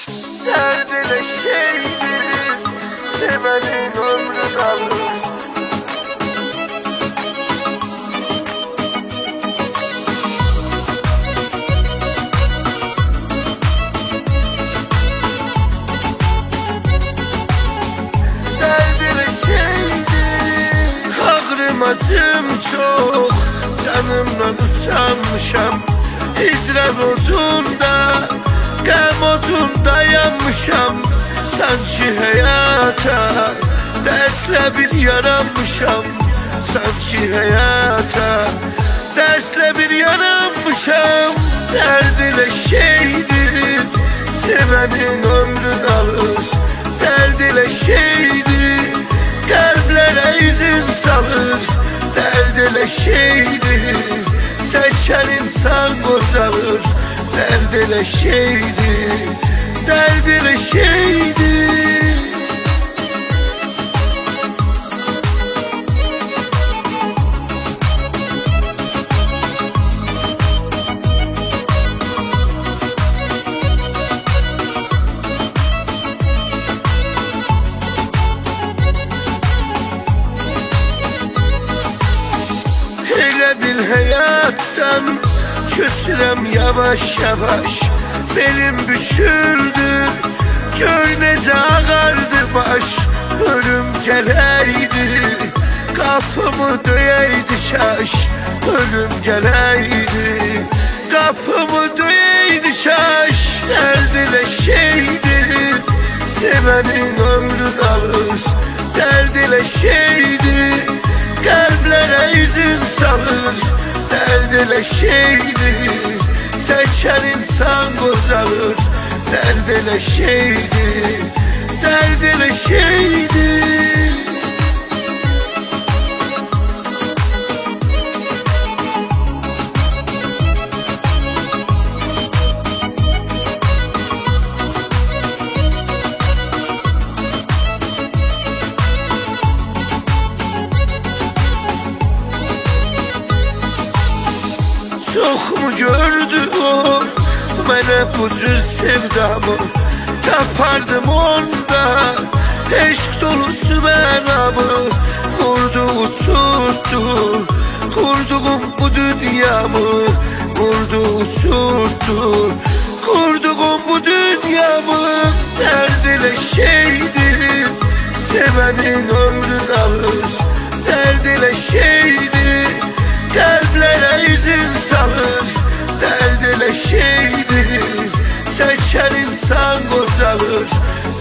Derdine şeydir, sevenin ömrün alır. Derdine şeydir, ağrım acım çok, canımdan usanmışam. İzrab odunda, gam odunda yanmışam. Sanki hayata dersle bir yaranmışam. Sanki hayata dersle bir yaranmışam. Derdile şeydir, sevenin ömrün alır. Derdile şeydir, kalplere izin salır. Derdile şeydir, seçen insan bozalır. Derdile şeydir, derdile şeydir. Hele bil hayattan küsrem yavaş yavaş. Belim büküldü, göy nece ağardı baş. Ölüm geleydi, kapımı döyeydi şaş. Ölüm geleydi, kapımı döyeydi şaş. Derdile şeydir, sevenin ömrün alır. Derdile şeydir, kalplere izin salır. Derdile şeydir, seçen insan bozalır. Derdile şeydir, derdile şeydir. Çok mu gördü o mene bu cüz sevdamı? Tapardım onda eşk dolusu benamı. Vurdu uçurttu kurduğum bu dünyamı. Vurdu uçurttu kurduğum bu dünyamı. Derdile şeydir, sevenin ömrün alır. Derdile şeydir, kalplere izin salır. Derdile şeydir, seçen insan bozalır.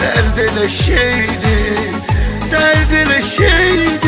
Derdile şeydir, derdile şeydir.